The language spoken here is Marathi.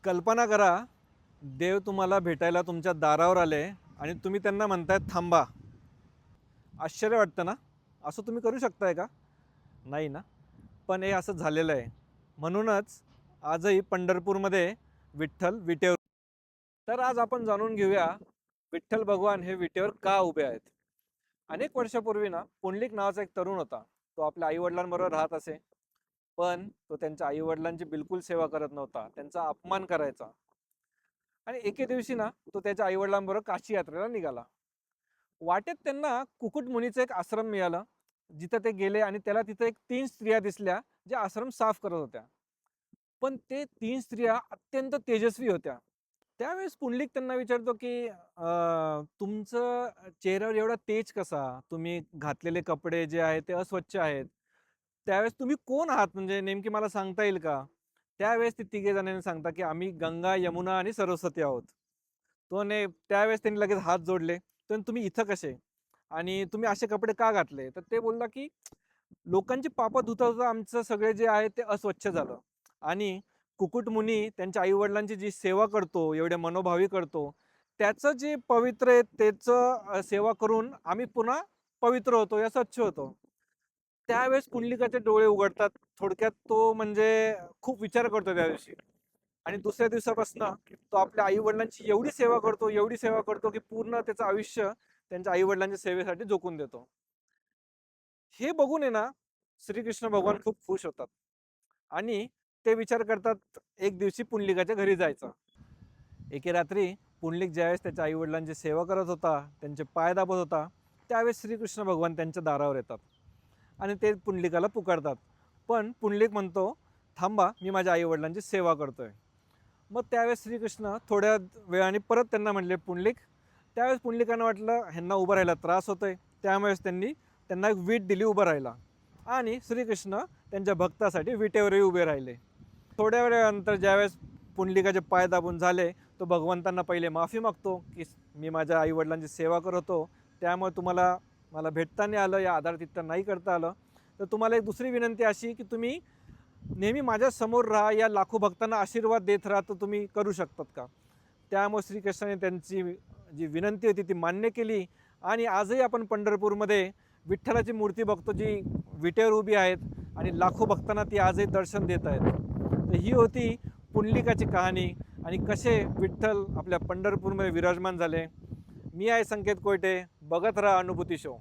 कल्पना करा, देव तुम्हाला भेटायला तुमच्या दारावर आले आणि तुम्ही त्यांना म्हणताय थांबा. आश्चर्य वाटतं ना? असं तुम्ही करू शकताय का? नाही ना? पण हे असं झालेलं आहे. म्हणूनच आजही पंढरपूरमध्ये विठ्ठल विटेवर. तर आज आपण जाणून घेऊया, विठ्ठल भगवान हे विटेवर का उभे आहेत. अनेक वर्षापूर्वी ना पुंडलिक नावाचा एक तरुण होता. तो आपल्या आईवडिलांबरोबर राहत असे. पण तो त्यांच्या आईवडिलांची बिलकुल सेवा करत नव्हता. त्यांचा अपमान करायचा. आणि एके दिवशी ना तो त्याच्या आईवडिलांबरोबर काशी यात्रेला निघाला. वाटेत त्यांना कुकुटमुनीचं एक आश्रम मिळालं. जिथं ते गेले आणि त्याला तिथं एक 3 स्त्रिया दिसल्या, ज्या आश्रम साफ करत होत्या. पण ते 3 स्त्रिया अत्यंत तेजस्वी होत्या. त्यावेळेस पुंडलिक त्यांना विचारतो, की तुमचं चेहऱ्यावर एवढा तेज कसा? तुम्ही घातलेले कपडे जे आहेत ते अस्वच्छ आहेत. त्यावेळेस तुम्ही कोण आहात म्हणजे नेमकी मला सांगता येईल का? त्यावेळेस ते तिघे जणांनी सांगतात, की आम्ही गंगा, यमुना आणि सरस्वती आहोत. त्यावेळेस त्यांनी लगेच हात जोडले. तर तुम्ही इथं कसे? आणि तुम्ही असे कपडे का घातले? तर ते बोलला, की लोकांची पापं धुता धुता आमचं सगळे जे आहे ते अस्वच्छ झालं. आणि कुकुटमुनी त्यांच्या आई-वडिलांची जी सेवा करतो, एवढ्या मनोभावी करतो, त्याचं जे पवित्र आहे त्याचं सेवा करून आम्ही पुन्हा पवित्र होतो या स्वच्छ होतो. त्यावेळेस पुंडलिकाचे डोळे उघडतात. थोडक्यात तो म्हणजे खूप विचार करतो त्या दिवशी. आणि दुसऱ्या दिवसापासून तो आपल्या आई-वडिलांची एवढी सेवा करतो, एवढी सेवा करतो, की पूर्ण त्याचं आयुष्य त्यांच्या आई-वडिलांच्या सेवेसाठी झोकून देतो. हे बघून आहे ना, श्रीकृष्ण भगवान खूप खुश होतात आणि ते विचार करतात एक दिवशी पुंडलिकाच्या घरी जायचं. एके रात्री पुंडलिक ज्यावेळेस त्याच्या आई-वडिलांची सेवा करत होता, त्यांचे पाय दाबत होता, त्यावेळेस श्रीकृष्ण भगवान त्यांच्या दारावर येतात आणि ते पुंडलिकाला पुकारतात. पण पुंडलिक म्हणतो, "थांबा, मी माझ्या आई-वडिलांची सेवा करतोय." मग त्यावेळेस श्रीकृष्ण थोड्या वेळाने परत त्यांना म्हटले, "पुंडलिक." त्यावेळेस पुंडलिकांना वाटलं ह्यांना उभं राहायला त्रास होतोय. त्यामुळेच त्यांना एक वीट दिली उभं राहायला आणि श्रीकृष्ण त्यांच्या भक्तासाठी विटेवरही उभे राहिले. थोड्या वेळानंतर ज्यावेळेस पुंडलिकाचे पाय दाबून झाले, तो भगवंतांना पहिले माफी मागतो, की मी माझ्या आई-वडिलांची सेवा करत होतो. त्यामुळे तुम्हाला मला भेटता नाही आलं, या आदरातिथ्य नाही करता आलं. तर तुम्हाला एक दुसरी विनंती अशी, की तुम्ही नेहमी माझ्या समोर राहा, या लाखो भक्तांना आशीर्वाद देत राहा, तर तुम्ही करू शकतात का? त्यामुळे श्रीकृष्णाने त्यांची जी विनंती होती ती मान्य केली आणि आजही आपण पंढरपूरमध्ये विठ्ठलाची मूर्ती बघतो, जी विटेवर उभी आहेत आणि लाखो भक्तांना ती आजही दर्शन देत आहेत. तर ही होती पुंडलिकाची कहाणी आणि कसे विठ्ठल आपल्या पंढरपूरमध्ये विराजमान झाले. मी आहे संकेत कोयटे. बघत राहा अनुभूती शो.